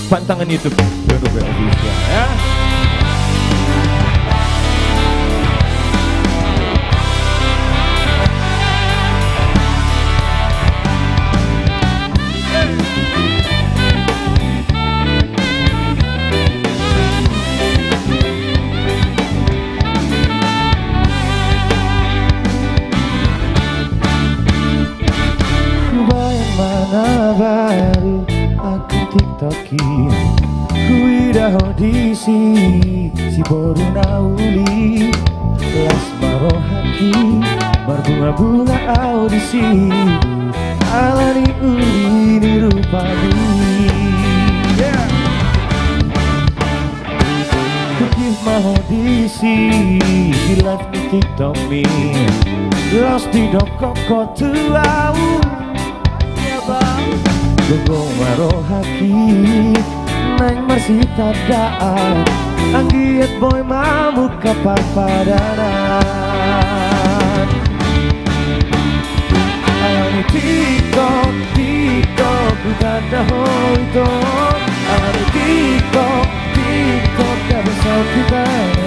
Pantangin YouTube Benube Official ya. Baru aku tiktokin kuidah audisi si boru nauli las marohaki berbunga-bunga audisi alani ini rupani kukih mahodisi di live di tiktok mi los di dokok kotuau Gogo marohaki neng masih tadaan anggiat boy mamuk kapapadanan alani tiktok tiktok udah hoito alani tiktok tiktok gak bisa kita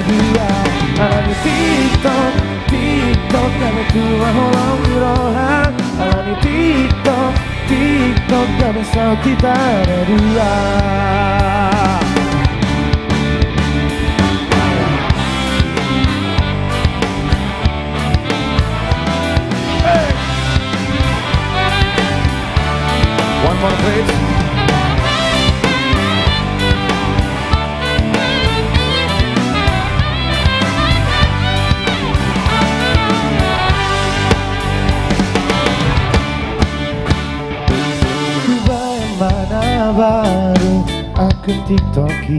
dua alani tiktok tiktok gak tua holong rohan alani tiktok TikTok gak bisa kita berdua. Hey. One more please. Baru aku tiktoki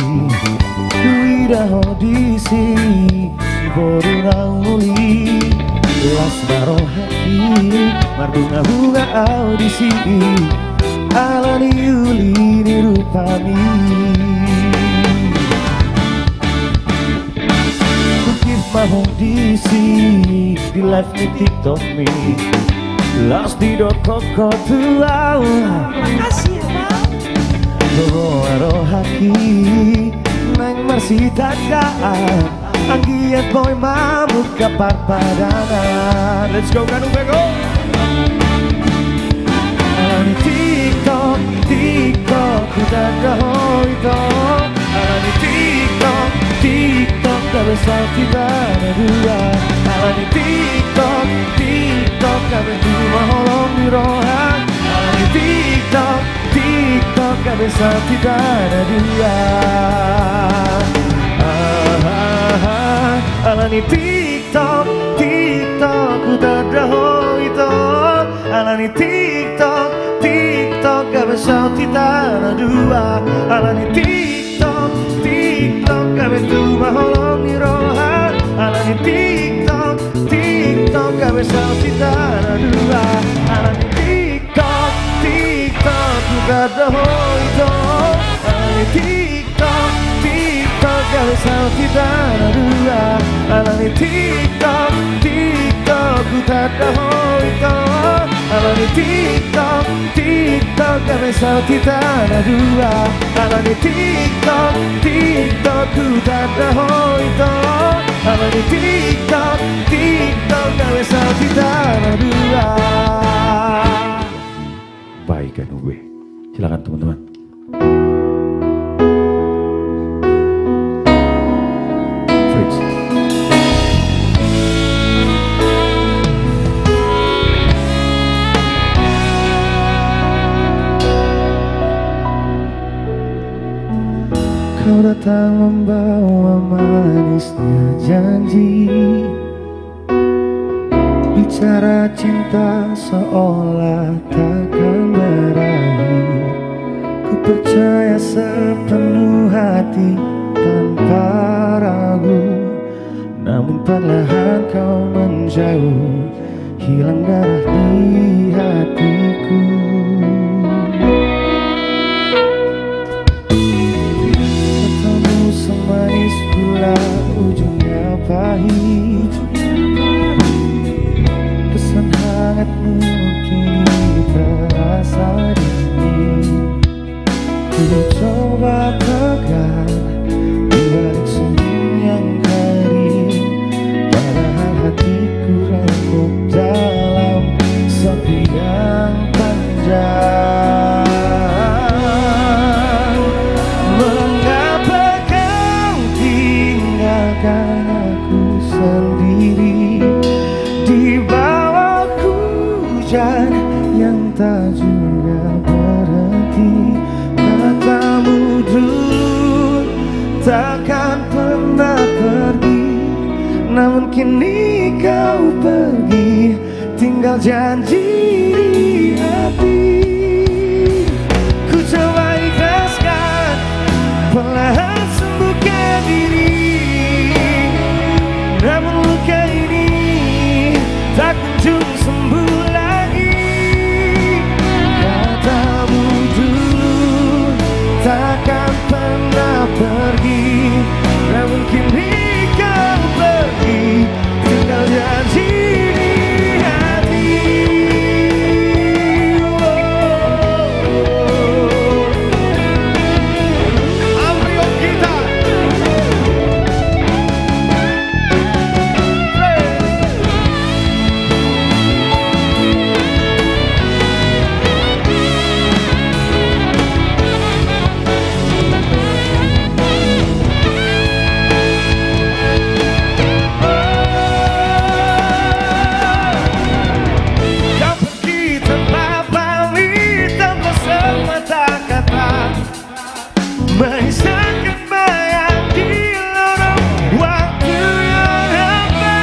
kuidah audisi si boru nauli las marohaki marbunga-bunga audisi alani yuli nirupani kukir mahodisi di live di tiktok mi las di dokok tuau. Makasih ya Bang. Gogo marohaki neng masih tagaan anggiat boy mamuk kapapadanan. Let's go Kanu Bego. Alani tiktok tiktok udah hoito alani tiktok tiktok gak bisa kita berdua alani tiktok tiktok gak berdua holong di rohan alani tiktok TikTok gak bisa kita berdua alani tiktok tiktok udah hoito alani tiktok tiktok gak bisa kita berdua alani tiktok tiktok gak bisa holong di rohan alani tiktok tiktok gak bisa kita berdua alani tiktok tiktok udah hoito alani tiktok tiktok gak bisa kita berdua alani tiktok tiktok udah hoito alani tiktok tiktok gak bisa kita berdua alani tiktok tiktok udah hoito alani tiktok tiktok gak bisa kita berdua. Baik kan gue, silakan teman-teman. Fritz. Kau datang membawa manisnya janji, bicara cinta seolah takkan berakhir. Ku percaya sepenuh hati tanpa ragu, namun perlahan kau menjauh, hilang darah di hatiku. Katamu semanis pula ujungnya pahit, pesan hangatmu kini terasa dingin. Ku coba tegar di balik senyum yang kering, padahal hatiku remuk dalam sepi yang panjang. Mengapa kau tinggalkan aku sendiri di bawah hujan yang tak juga berhenti? Katamu dulu takkan pernah pergi, namun kini kau pergi, tinggal janji di hati. Ku coba ikhlaskan, perlahan sembuhkan diri, namun luka ini tak kunjung sembuh lagi. Katamu dulu takkan pernah pergi, namun kini kau pergi, tinggal janji di hati. Amrio kita. Kau pergi tanpa pamit, tanpa semata kata, mengisahkan bayang di lorong waktu yang hampa.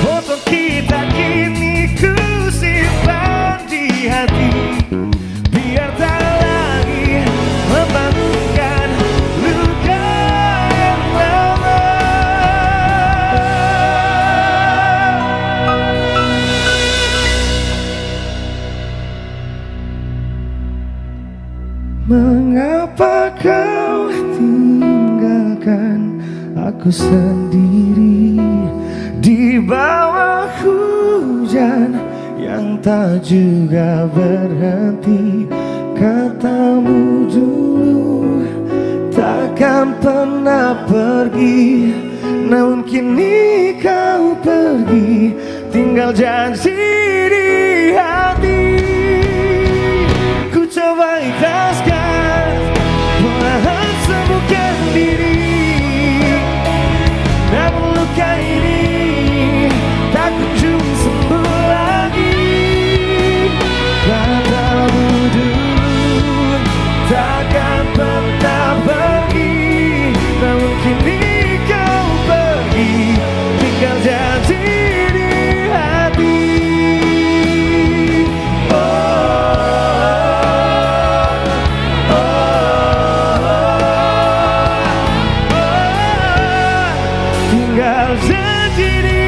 Foto kita kini ku simpan di hati, biar tak lagi membangunkan luka yang lama. Mengapa kau tinggalkan aku sendiri di bawah hujan yang tak juga berhenti? Katamu dulu takkan pernah pergi, namun kini kau pergi, tinggal janji di hati. Ku coba ikhlaskan, perlahan sembuhkan diri, namun luka ini tak kunjung sembuh lagi. Katamu dulu takkan pernah pergi, namun kini kau pergi, tinggal janji di hati. Tinggal janji di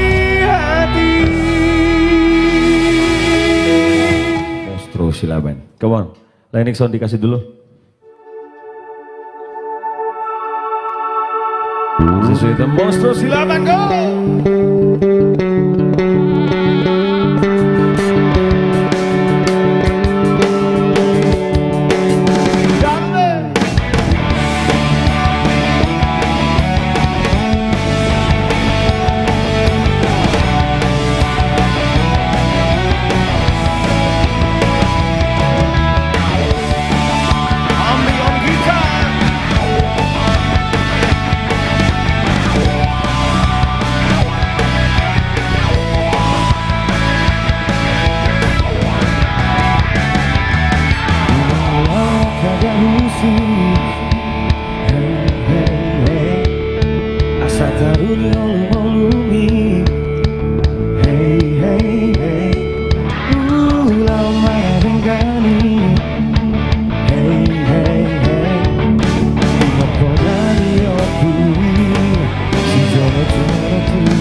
hati. Monstro silaban. Come on. Lining sound dikasih dulu. Sesuai itu Monstro silaban, go. Asa taruni olumi, hey hey hey, lama denggani, hey hey hey, ngapodani opui, si jono jono tui.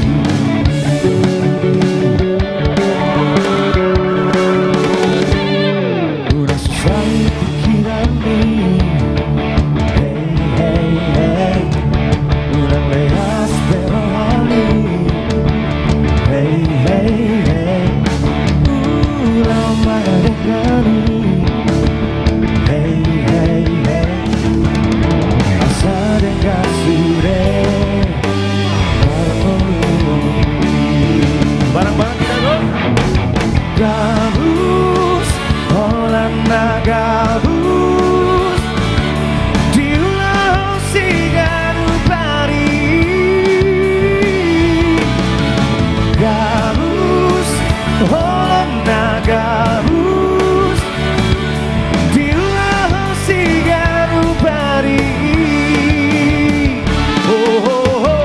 Udah susah pikiran ini. Hey, hey, hey, udah lehas pero volana gabus di lausigan pari gabus volana gabus di lausigan pari oh, oh, oh.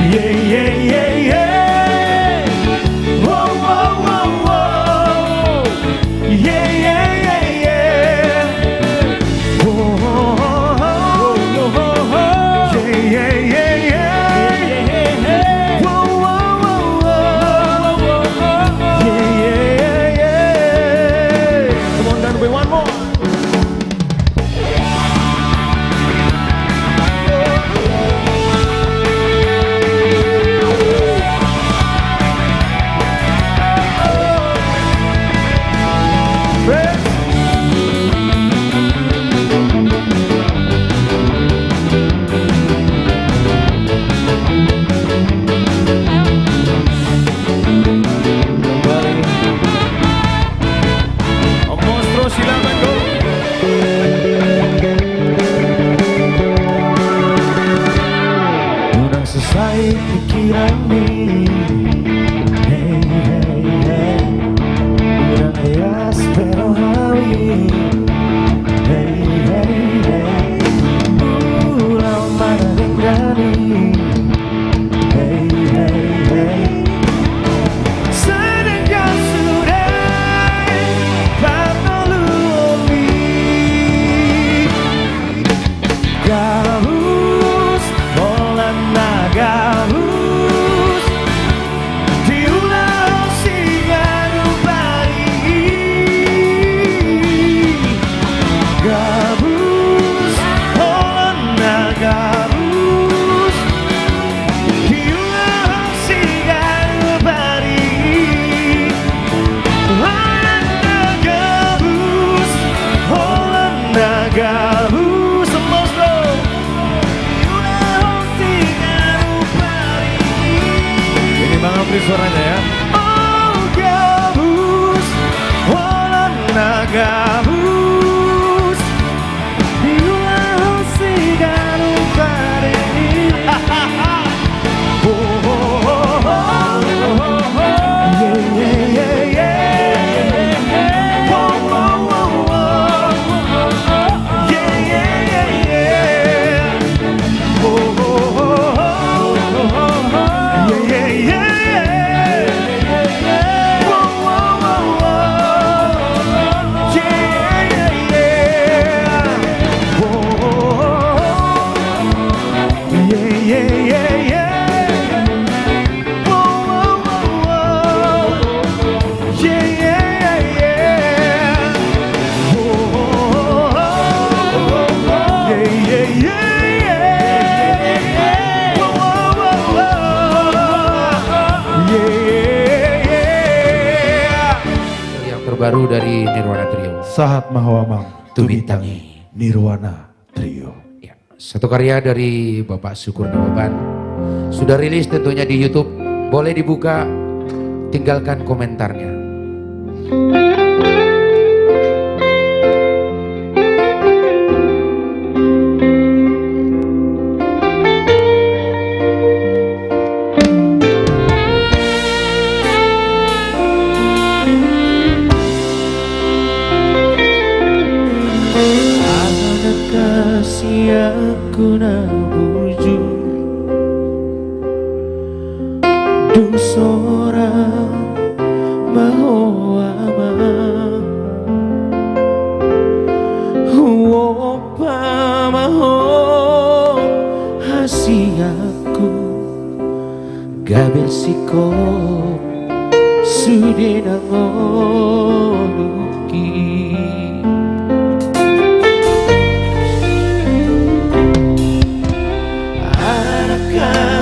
Yeah, yeah, yeah, yeah. Whoa, whoa, whoa, whoa. Yeah, yeah, yeah, yeah. Whoa, oh, oh, oh, oh. Yeah, yeah, yeah, yeah. Whoa, whoa, whoa, whoa. Yeah, yeah, yeah. Come on, Danube, one more. Monstro silakan go. Udah selesai pikiran ini. Hey hey hey. Udah ayas pero hawi. Hey hey hey. Udah mana berani. Hey hey hey. Sedang kau sudah gabus, volana gabus di lausigan pari gabus, volana gabus di lausigan pari volana gabus, volana gabus. Bang Apri suaranya ya. Oh gabus, volana gabus di lausigan pari. Oh oh oh oh oh. Yeah yeah yeah yeah. Oh oh oh oh. Yeah yeah yeah yeah. Oh oh oh oh. Yeah yeah yeah. Terbaru dari Nirwana Trio, Sahat Mahawamang Tumintangi. Nirwana Trio. Ya, satu karya dari Bapak Syukur Nawaban sudah rilis tentunya di YouTube. Boleh dibuka, tinggalkan komentarnya. Aku na buju dung seorang mahawama Wopa maho hasiaku gabesiko sudenangonuki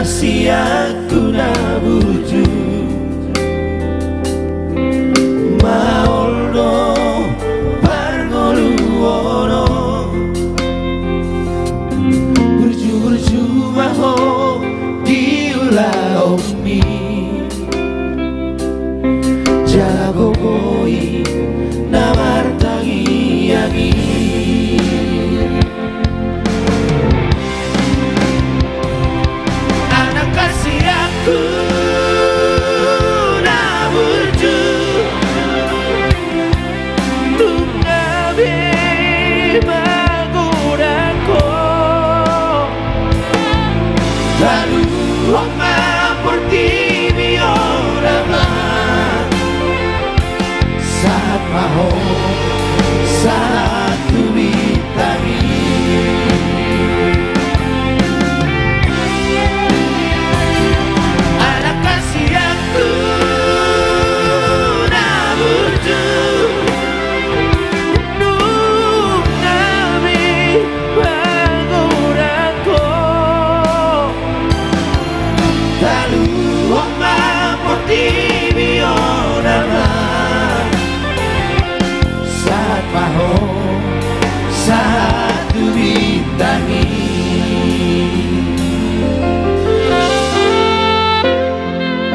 si aku na buju maolo pargoluono burju maho diula omi jago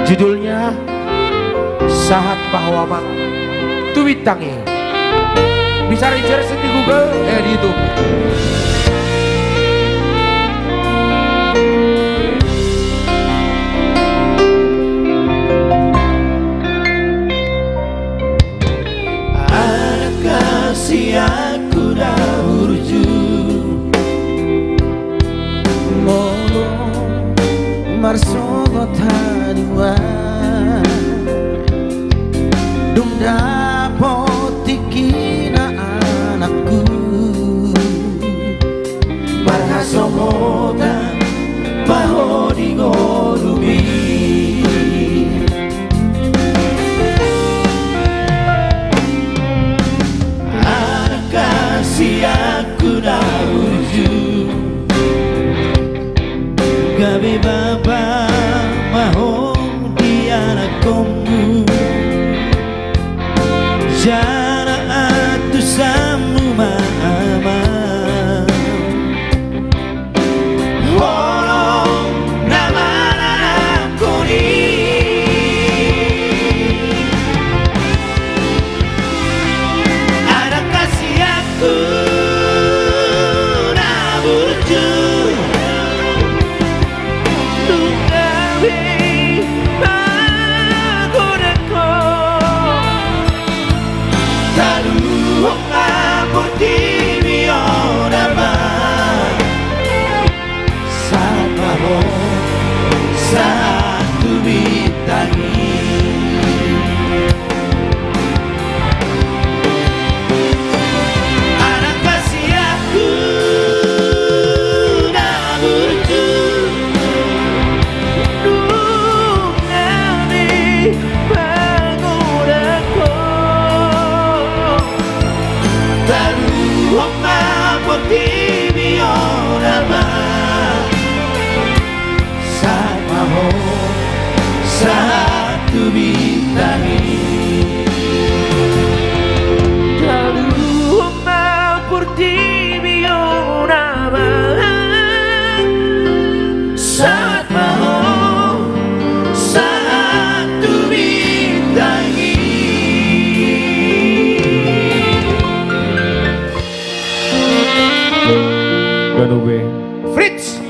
Judulnya Sahat Mahwamang Tuwit Tangi. Bisa di-search di Google, di YouTube. Ada kasih aku dah urju Molo marsogo tadiwa Dum dapotikina anakku Marhasomotan mahodi ngolumi Anak kasih aku dah urju Gabi baba mahong di anak komu Jana atu samu mama Holong nama anakku ni Anak kasih aku nak burju Satu bitangi Anak kasih aku dah burju Nungani bangun aku Taruh mapoti biorama Satu bitangi Lalu mapurti biorama Saat mau satu bitangi Ganube. Fritz.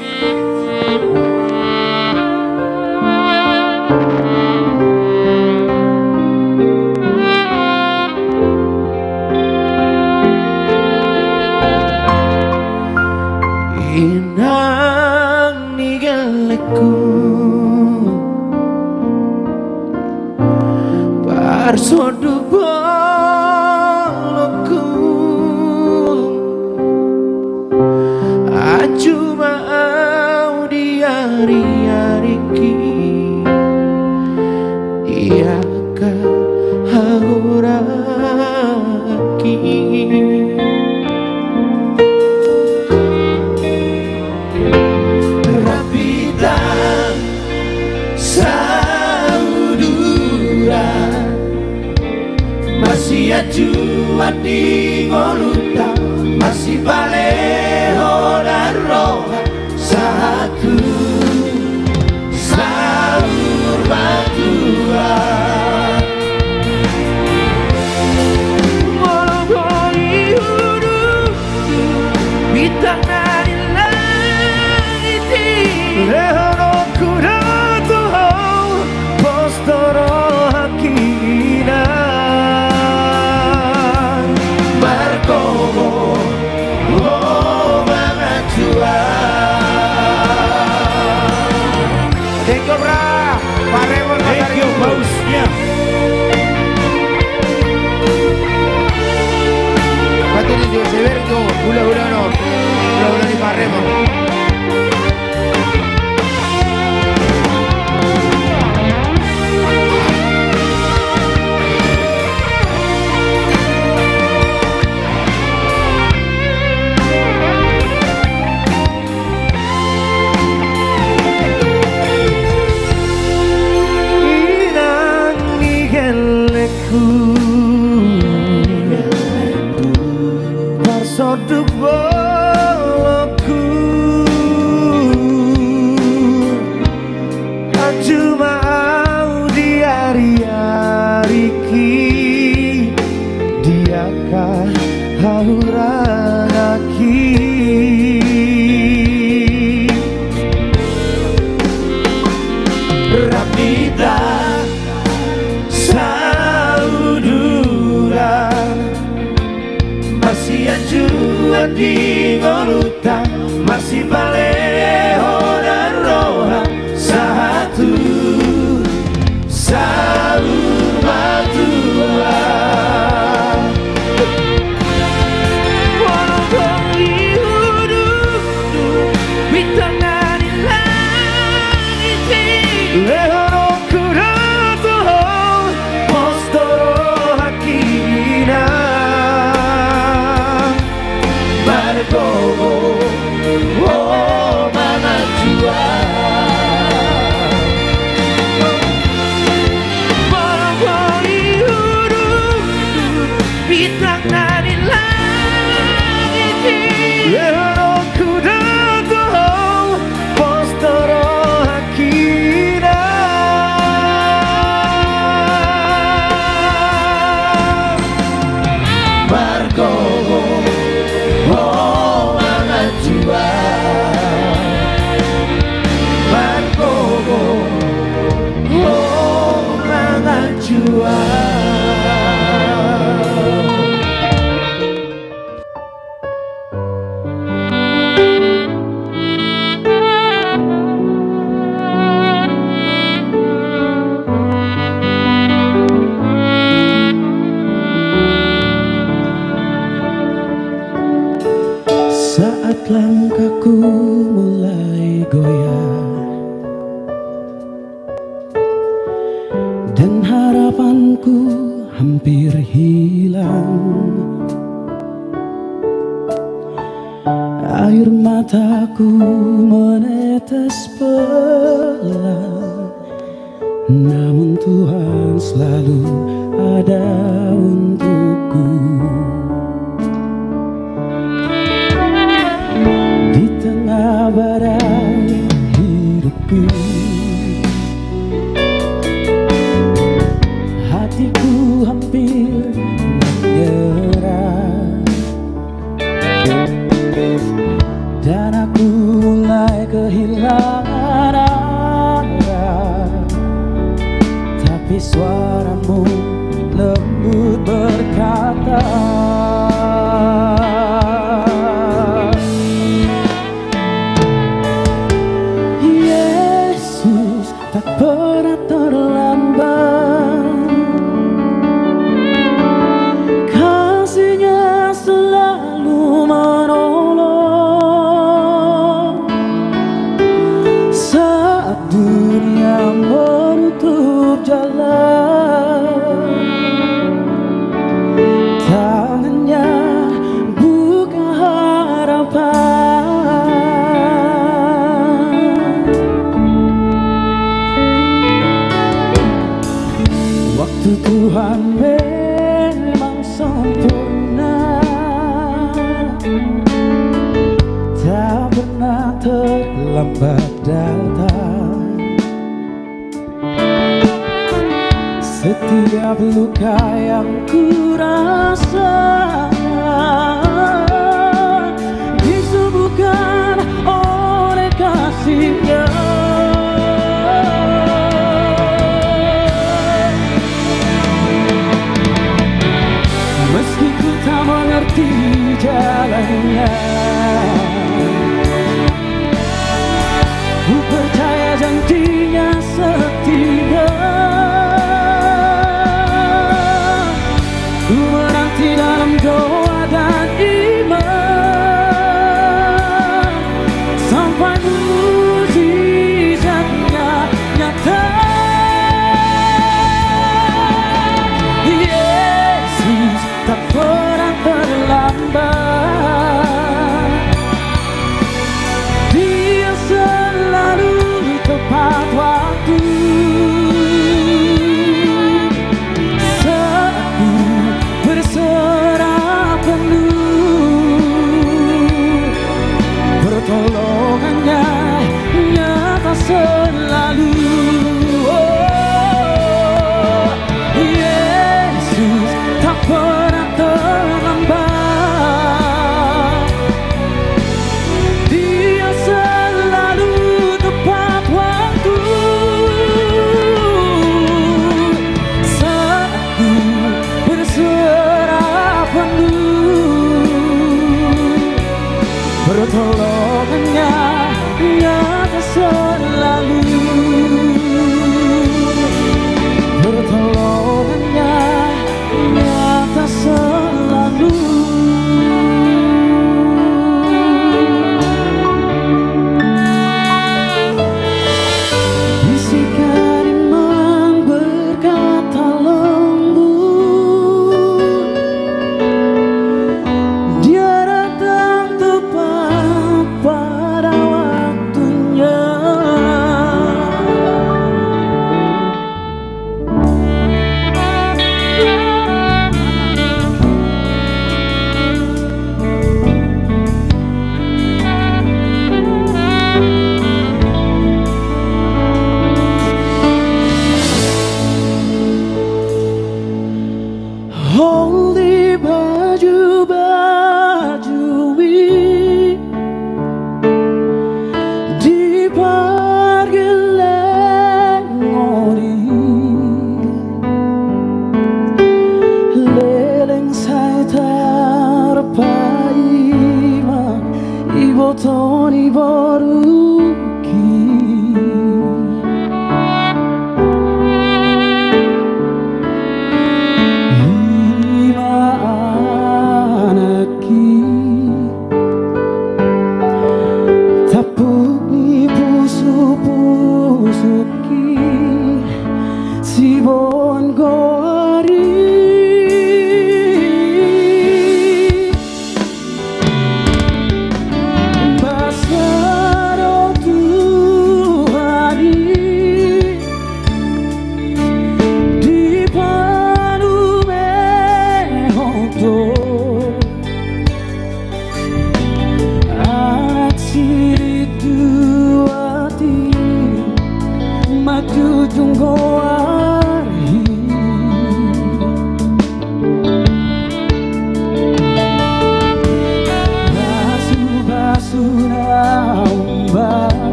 Inang nigeleku Parsodu boloku Aju mau diari-ariki Iaka hauraki Masih acuan di ngoluta Masih baleho dan roha Satu sahur batua Mologoi huru Bintang dari langit Lehono kurato Postoro hakina Thank you, bra. Pak Raymond, thank you, bosnya. Pati di Dio Severino, hula-hula no. Hula-hula di Pak Raymond. Soduk boloku Aju mau bakal hauran akhir Ramita sauduran masih anjuran di ngolutan masih baleho dan roha satu sahur matua walaupun hidup bitangani langit lehono kurato postoro hakina bargomo oh mana jua walaupun hidup bitangani langit lehono kurato postoro hakina bargomo oh mana jua bargomo oh mana jua Saat langkahku mulai goyah dan harapanku hampir hilang, air mataku menetes pelan, namun Tuhan selalu ada untukku. Di tengah badai hidupku, hatiku hampir menyerah, dan aku mulai kehilangan arah. Tapi suaramu lembut berkata, Yesus tak pernah terlambat, kasih-Nya selalu menolong. Saat dunia menutup jalan, tangan-Nya buka harapan. Waktu Tuhan memang sempurna, tak pernah terlambat datang. Setiap luka yang ku rasa disembuhkan oleh kasih-Nya. Meski ku tak mengerti jalannya, ku percaya janji-Nya setia. Ku menanti dalam doa dan iman sampai mujizat-Nya nyata. Yesus tak pernah terlambat, Dia selalu pertolongannya nyata selalu, pertolongannya nyata selalu. Bisikan iman berkata lembut, dia datang tepat pada waktunya. Holy baju-bajui di pargelengori, leleng saya terpaima ibotoni boruki. Tapuk ni pusu-pusuki sibon gori, basaro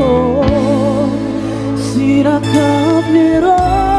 oh sirakap ni rohanami.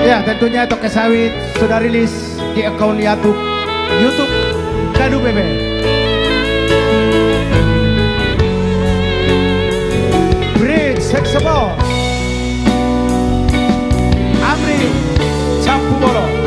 Ya, tentunya Toke Sawit sudah rilis di akun YouTube Kadu Bebe. Bridge Sexable Amri Campu Bolo.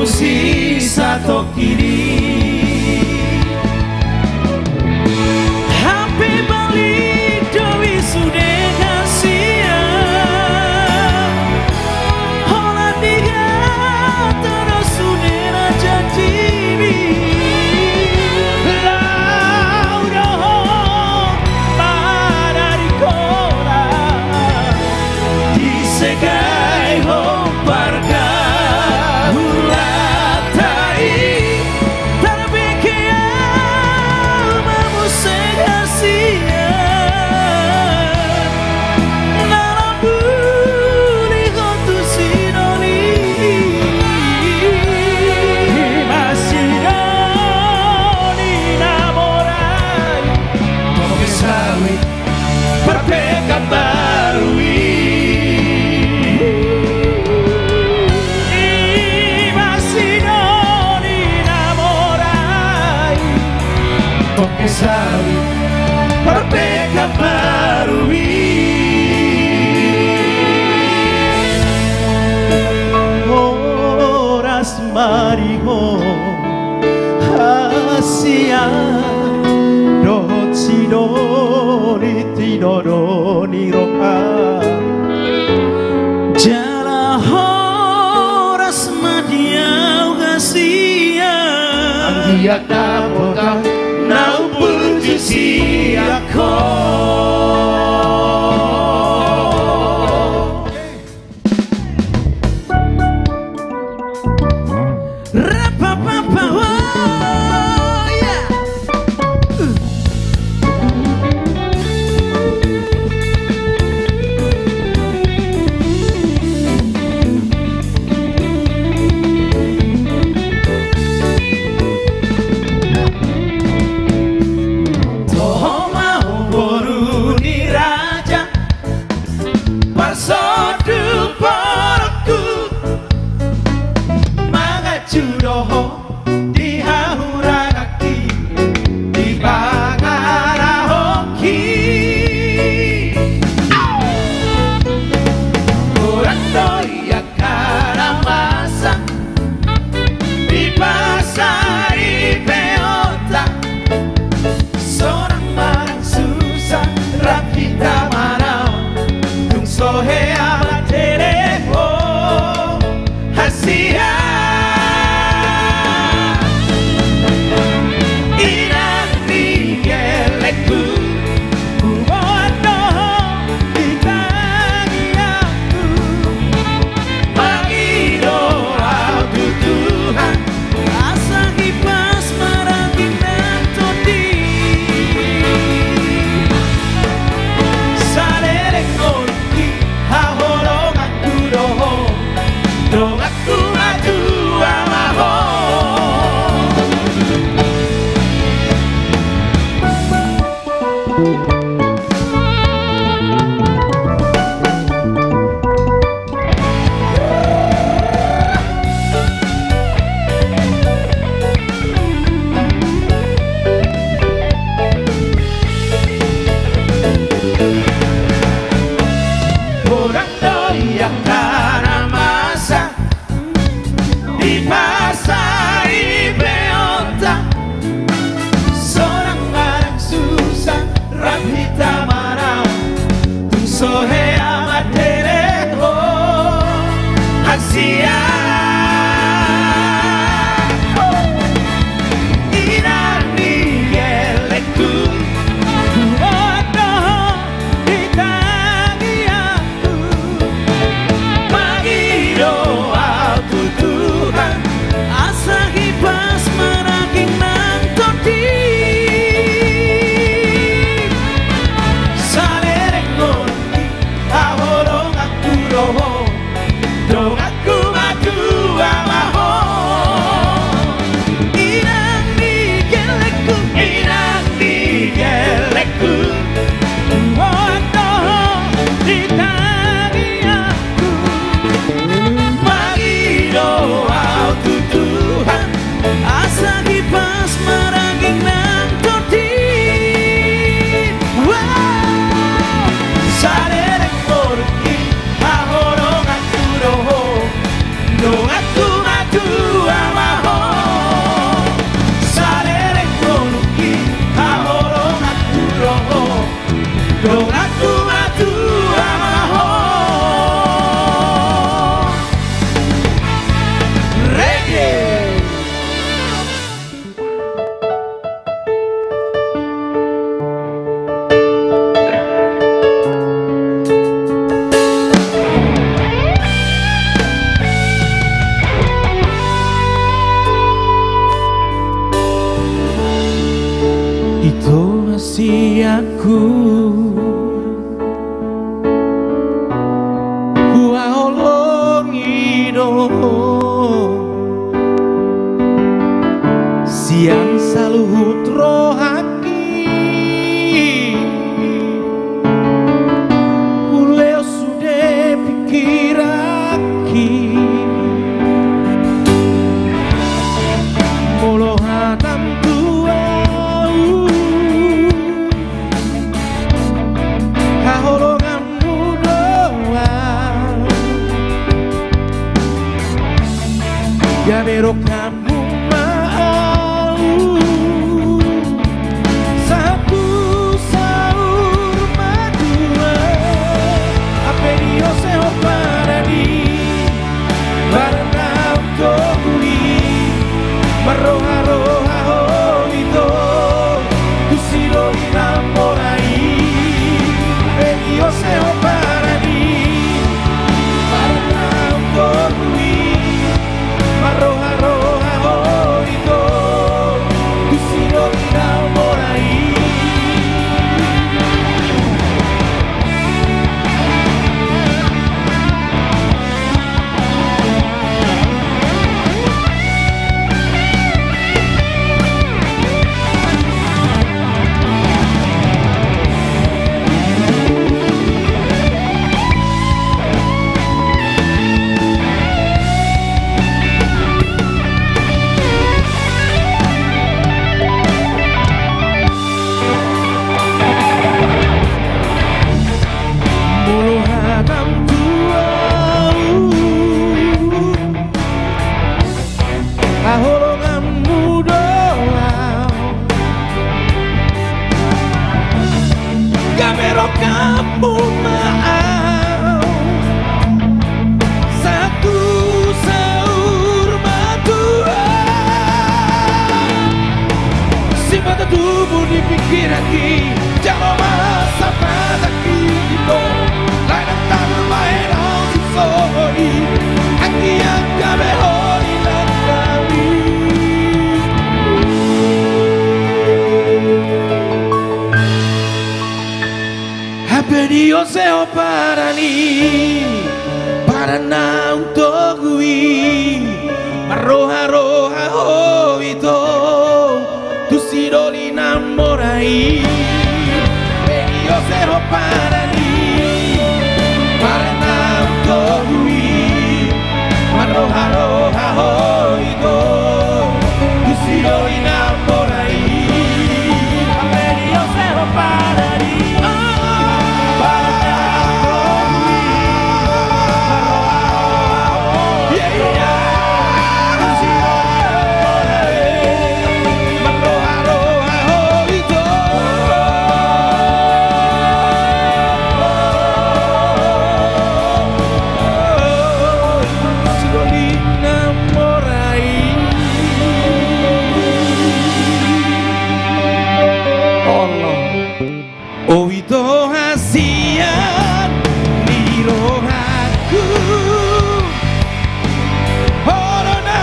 Sisa kiri hampir balik dewi sudah kasih hola tiga terus sudah raja TV laudoh pada di kota di segai hong parga tapi Siang saluhut rohaki Uleo sudah pikiraki Molo hanam tuau Haholonganmu doang Ya bero kamu Roja oído, tu silo inamorai, io seo para mí, para dormir. Roja oído, tu silo inamorai. Kamu mau satu sahur madura Simpan tubuh di pikiranki Jangan masa pada kita Lain tak bermain si sorry Aki yang kami hori kami Dios seo para ni para na untogui roja oído tu siro inamorai parani Marana utogui Maroha roha hoido Usiro inamorai Amerio zero parani Marana utogui Maroha yeah, yeah. Usiro inamorai Maroha roha hoido Usiro inamorai Oito hasian di rohaku Horona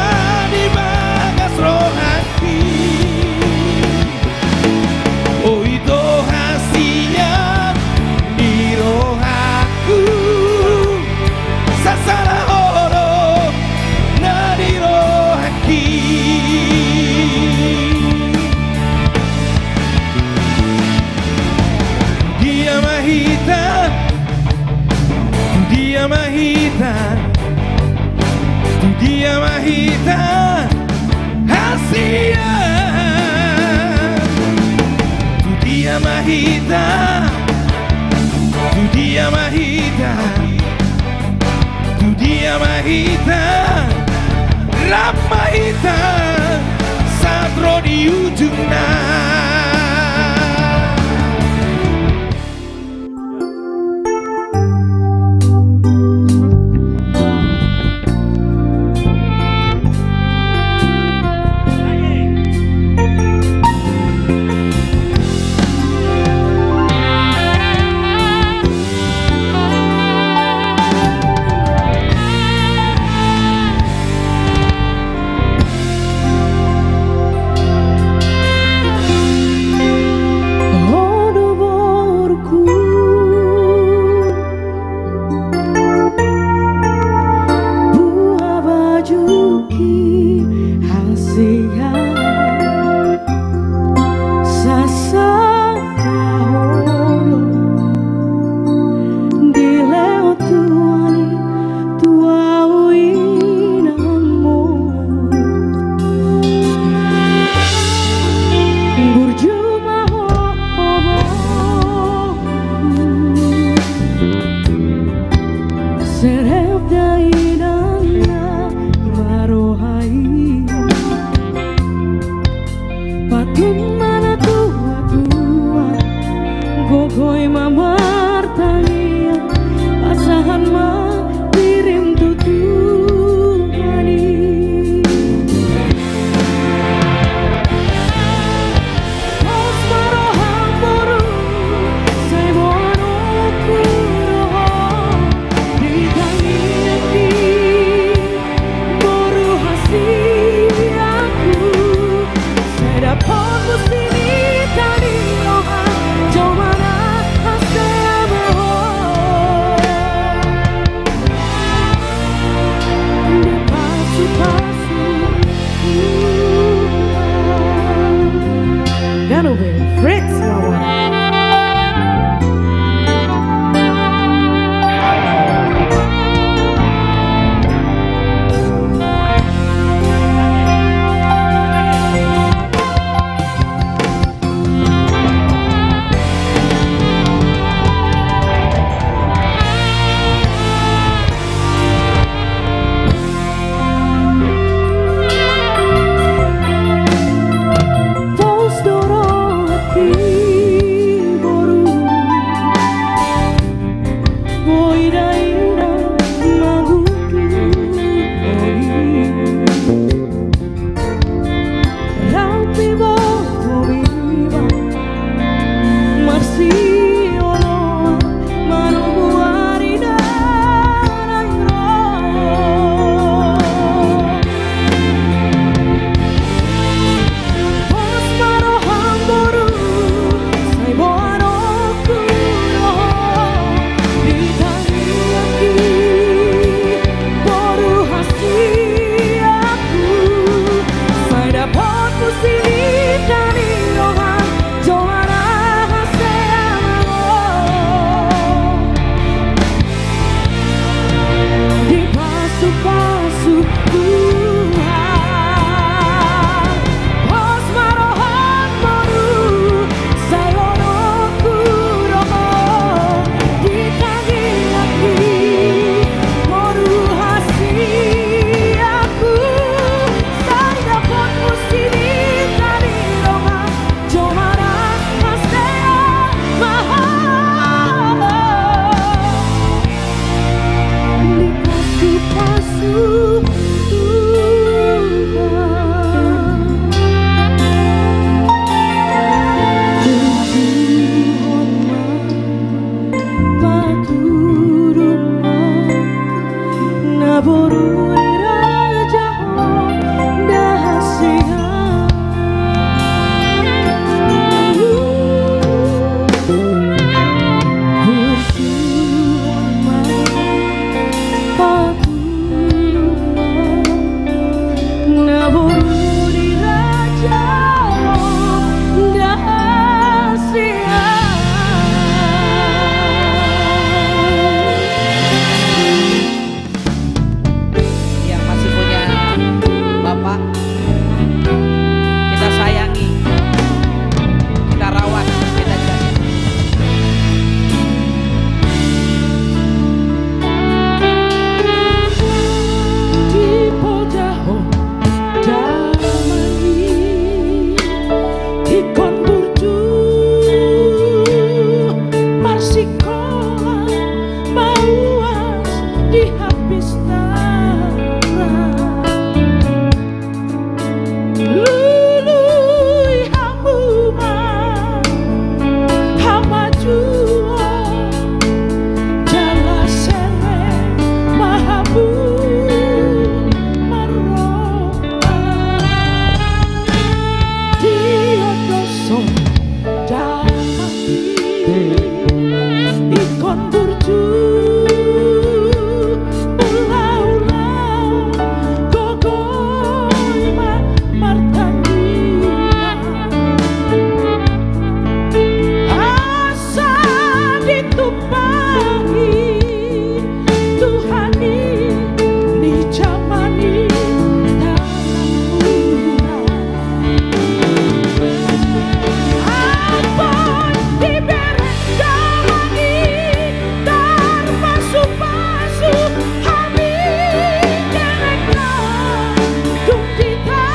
di bagas rohaki Oito hasian di rohaku Sasara horo na di rohaki Dia mahita Dia mahita hasian Dia mahita Dia mahita Dia mahita Rap mahita Satro di ujungnya Gogoi mamartania pasahan ma dirim tutuani Os maroha boru sai bono kuroha digangi boru hasiaku saya dapat musini tadi roha jomana hase ikon burju ulau-ulau gogoy martandina asa ditumpangi Tuhani ni jamani ampun diberi jamani terpasu-pasu hami kelekna dukita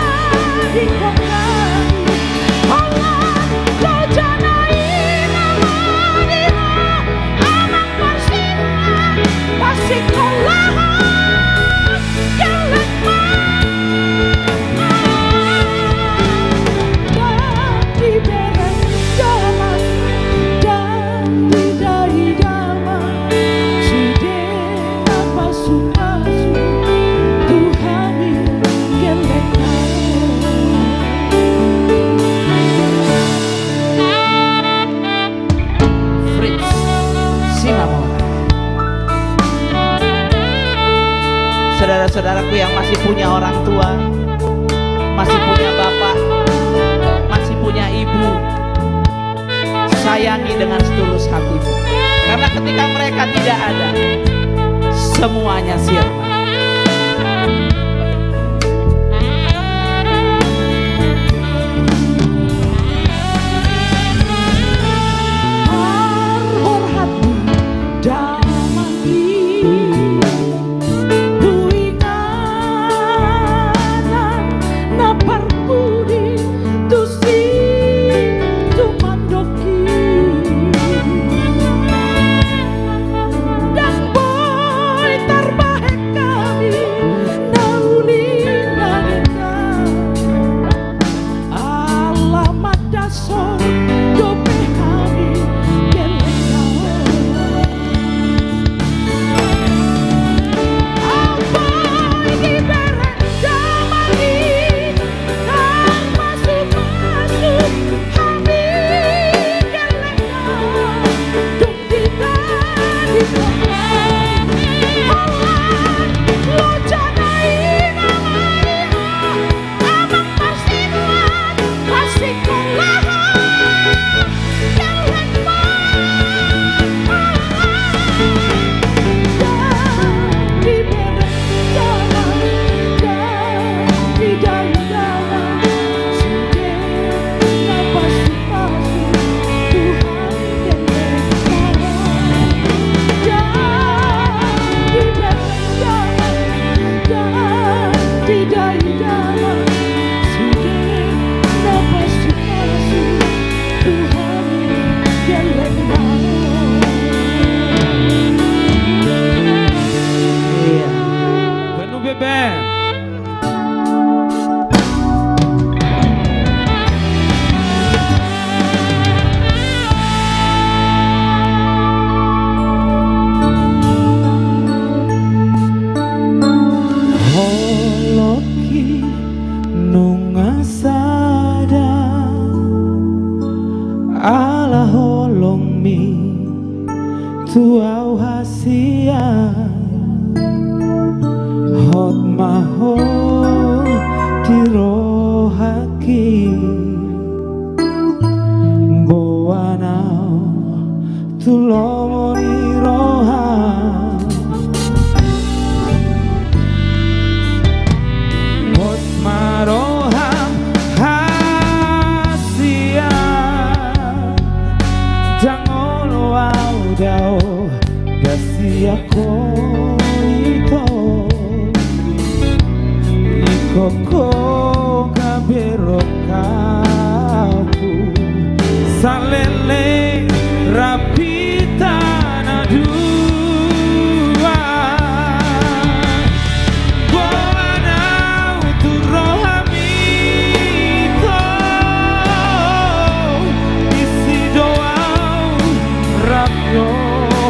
di kongani Allah lo janai namani amang persinan pasti kolahan kelekna diberi jalan dan tidak hidaman sudah pasu-pasu Tuhani kelekna Fritz Simamon. Saudara-saudaraku yang masih punya orang tua, masih punya bapak, masih punya ibu, sayangi dengan setulus hatimu. Karena ketika mereka tidak ada, semuanya sirna. Arhor hati damai Dui kanan napar pudi tusi tumandoki dan boy terbaik kami nauli naneka alamat dasar dope kami keleka Ampun diberi jamani terpasu-pasu hami keleka dukita di kongani Allah lo janai namani amang persinan pasti kolahan kelekna diberi jalan dan tidak hidaman sudah pasu-pasu Tuhani kelekna diberi jalan dan tidak hidaman sudah pasu-pasu Tuhani kelekna. Iya. Penuh bebek. Holoki nungasada ala holong mi tuau hasia hot maho tirohaki boanao tulomoni roha Hot maroham hasia Jangolo audao gasia koito Ikoko kabero kapu Salele rapita nadua Boanau turohamito Isi doau rapyo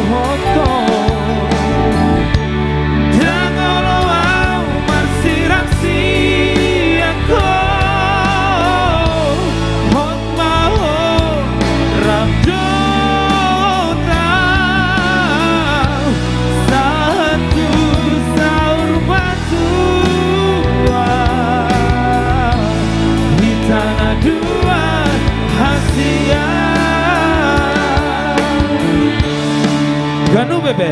hoto Jangolo au marsiraksi Ganu bebe.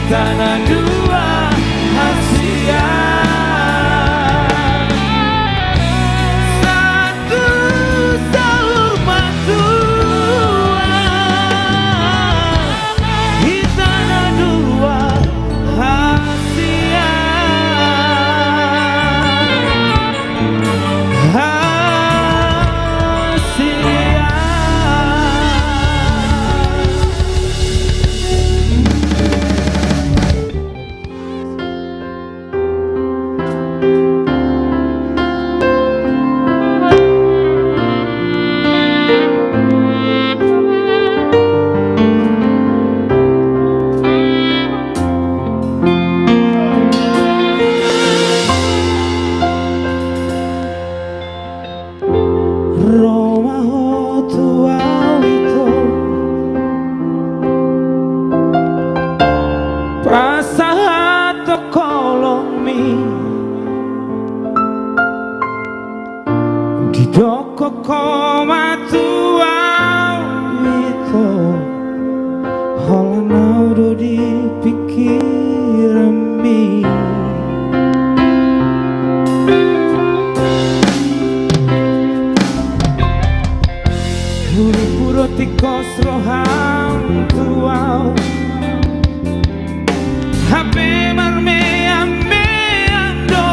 Tanah dua Asia, satu sahur matua di tanah dua Asia. Roma tua itu prasahato kolomi di doko koma tua itu holana udah dipikirami. Puro tikos roham tuau Hape marme ame ando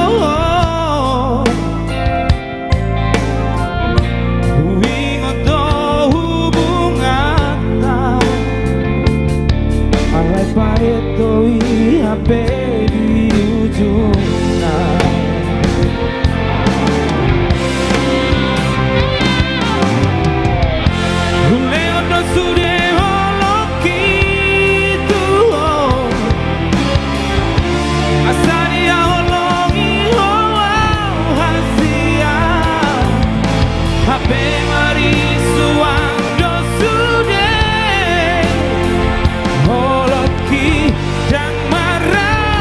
Huingo do hubungata Alay paeto i hape di ujungna. Dan marah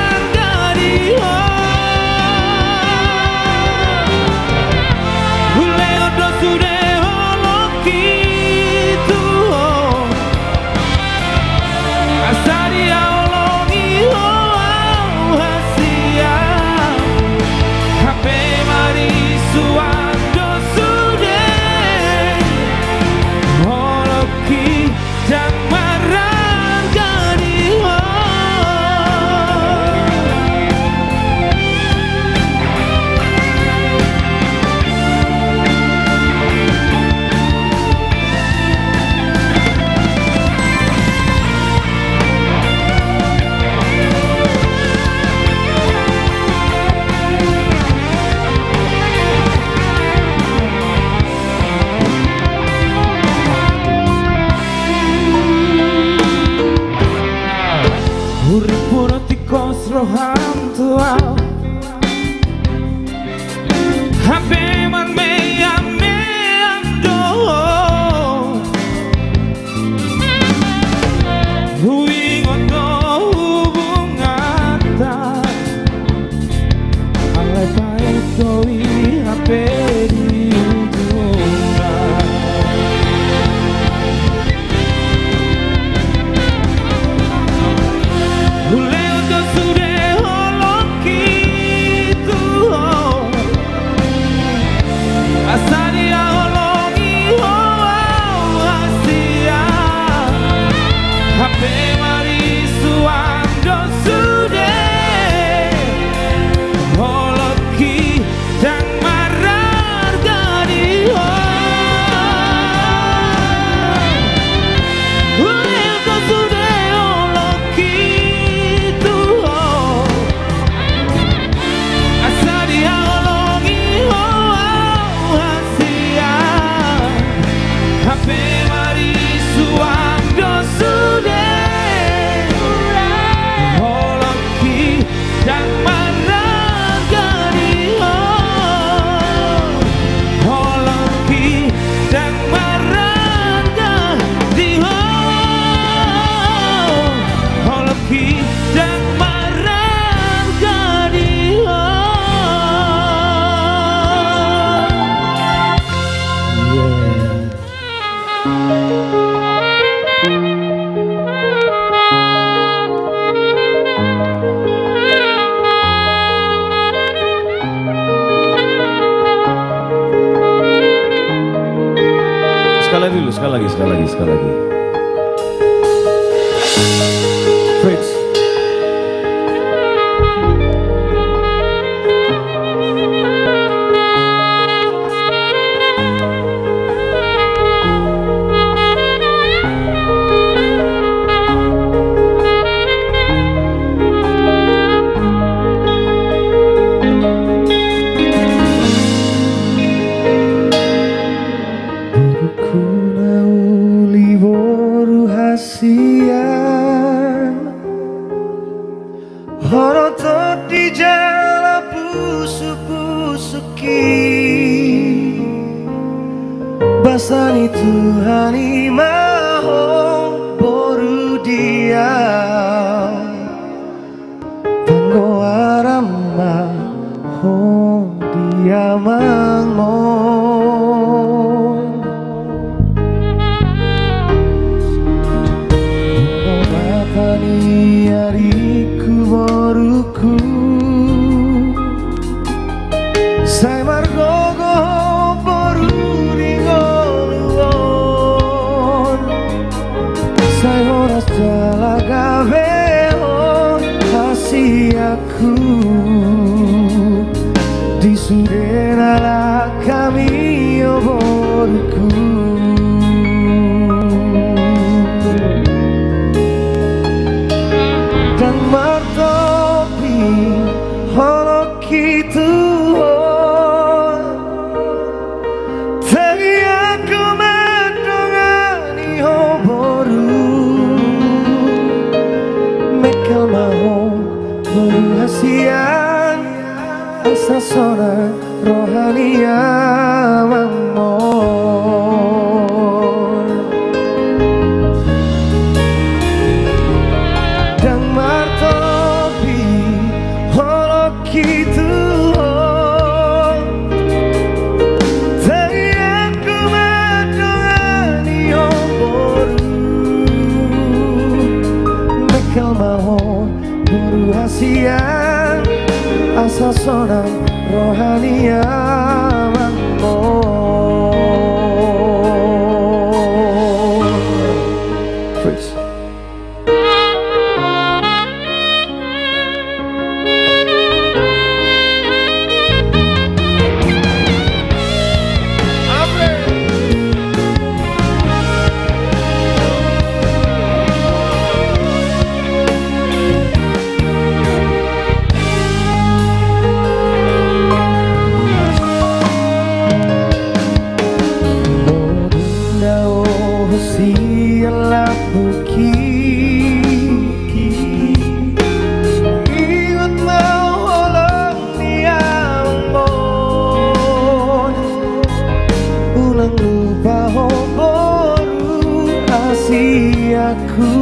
sekali lagi. Fritz. Horotot di jala busuk-busuki Basani Tuhani maho boru dia Tanggo arama ho dia mangmon Matani ariku boruku Sai margogo boru ringoluon Sai horas jalaga behon hasiaku Di sudena kami boruku Dan martopi holok itu Tagi aku mendongani hoboru Mekel maho berhasian Asa sona rohania mamon Dan martopi holok itu Tadi aku mendongani hoboru Mekel maho berhasian Asa sona rohania mamon Fritz. Sialah buki Ingat mau holong niambon Ulang lupa hoboru asiaku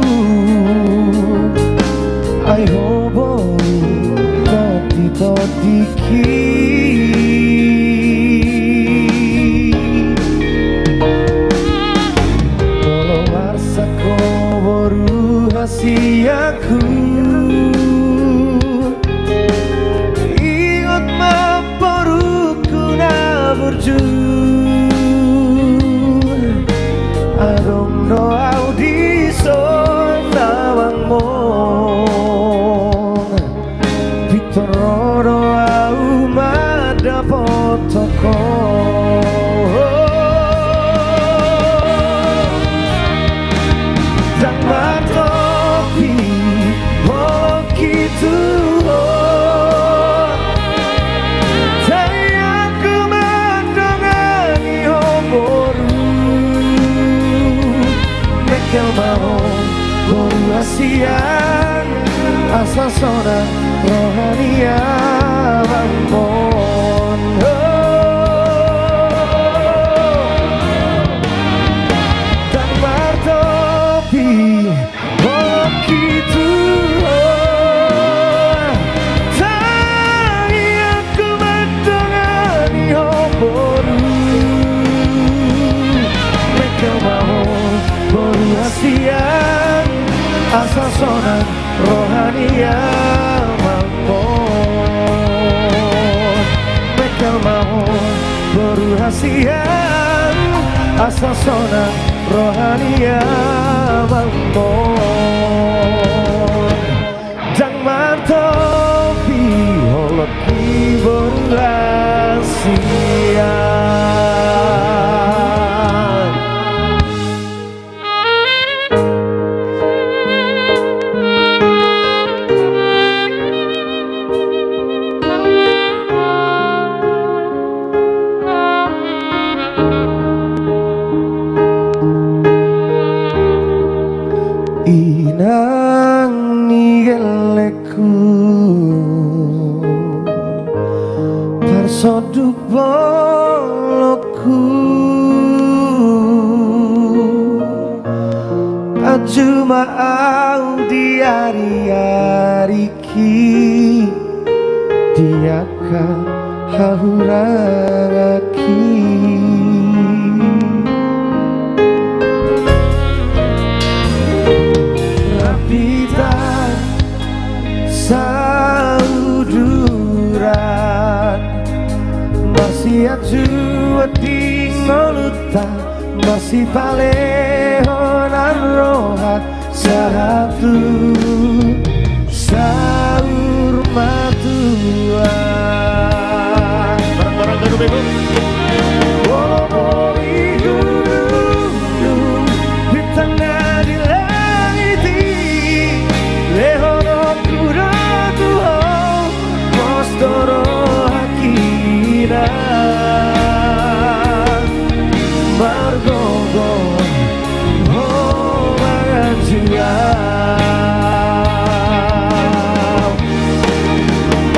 Ai hoboru toti-totiki Hasiaku Ingat maporuku na berjun Adong no audison nawang mon Pitoro au madapotoko Mekel maho berhasian Asa sona rohania mamon Dan martopi holok itu Tadi aku mendongani hoboru Mekel maho berhasian Asa sona rohania mamon Mekel maho berhasian asal sonang rohania mamon jang martopi holoki berasian. Inang nigeleku persoduk boloku ajuma au di hari ki diaka hahuraki rapitan sauduran masih aju di ngolutan masih palehonan rohat satu sahur matuan bareng-bareng garu bego di tengah di langit lehono kuda tuho mostoro hakina margogo oh mangajuan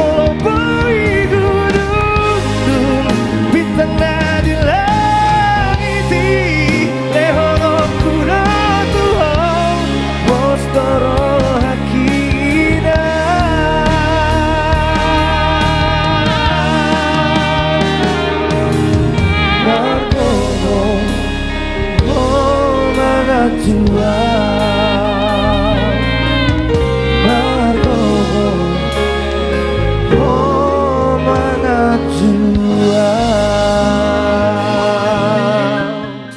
oh boy duduk di tengah di langit lehono kuda tuho mostoro hakina margogo oh mangajuan margogo oh mangajuan.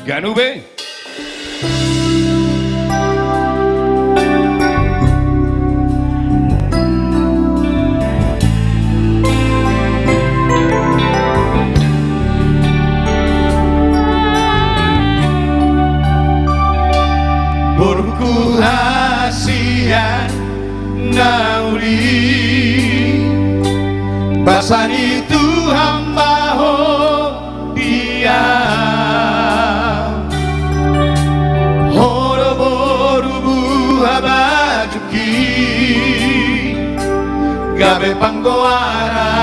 Ganube. Burku hasian nauri pasan itu hamba ho dia horo boru buha bajuki gabe panggoara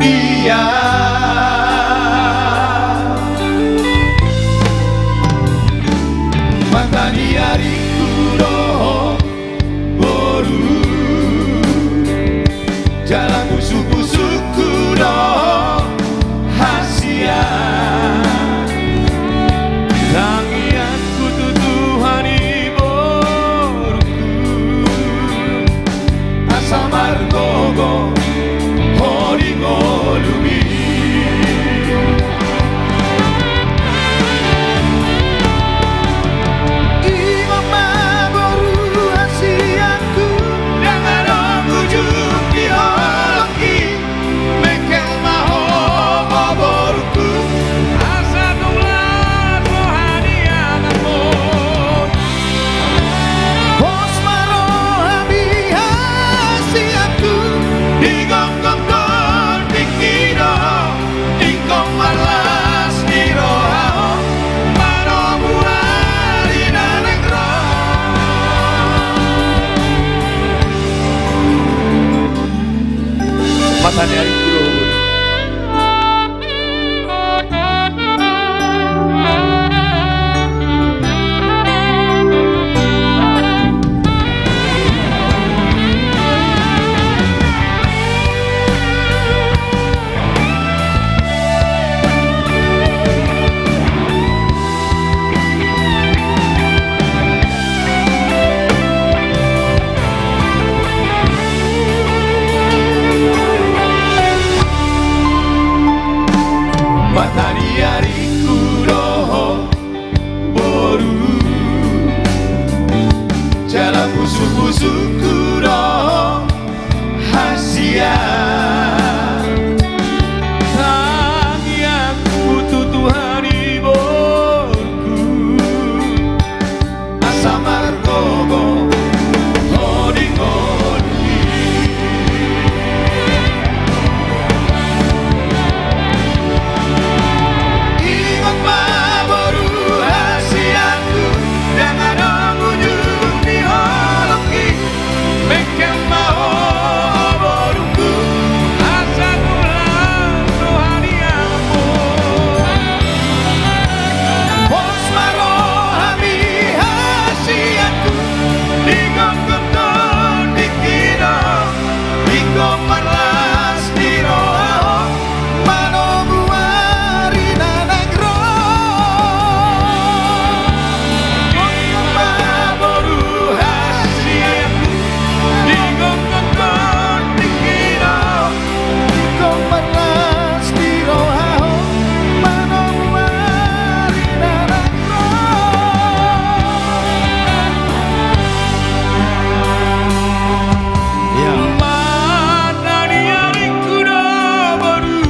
dia Matani hari kuro boru jalan busuk-busuk kuro hasia tangian kutu Tuhani boruku asal margogo hori golumi Matani hari kuro Dalam busuk-busuk rahasia Tangianku Tuhan iborku Asa margogo Hori-hori Ingat baru hasiaku Jangan mengunjung di holoki Mekan mau borungku Asa kulang rohaniamu Pos marohami hasiaku Dikong kenton dikino Dikong marlas di rohao Mano buari nanagro Baru hasiaku Dikong kenton dikino Dikong marlas di rohao Mano buari nanagro Mana diariku baru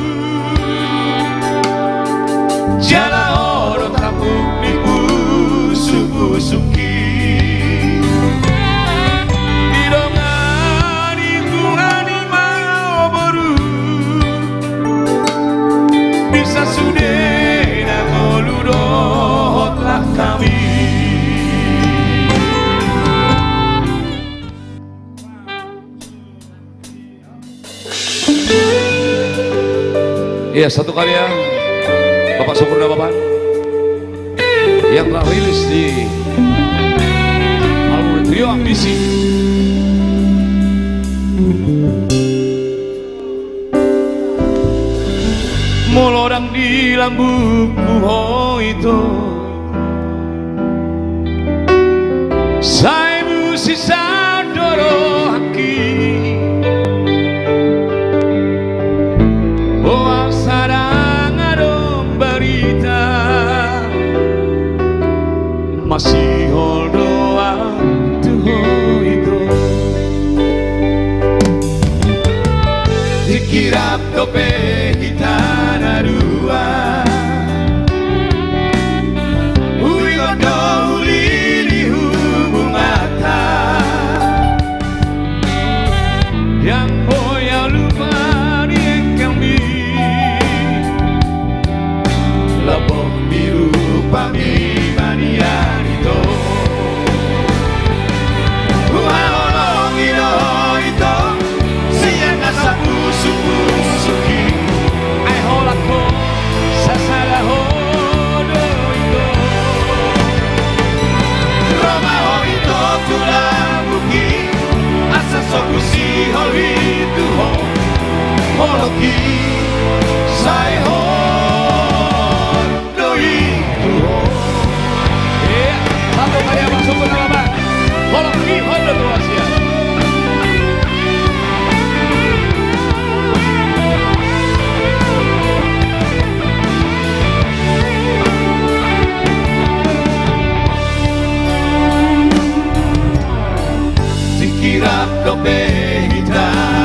Jala orang kampung di busuk-busuki Didongani Tuhan mau baru Bisa sudah ngoludotlah kami Iya, satu karya Bapak Syukurna Baban yang telah rilis di album Trio Ambisi. Molorang di lambuku ho itu Saya musisa doro haki Oh sarang adong berita Masih holdoa tuh itu Dikirap tope hitana dua Uli gondo uli di hubungata Yang boya lupa Labok biru pamimanian itu Uhaolong ino itu Siang asa busuk-busuki Ay holako sasala hodo itu Roma ho itu tulang buki Asa sokusi hol itu ho Holoki say ho Satu karya Pak Syukurna Baban Holoki Honda Kroasia Dikirap dope hitam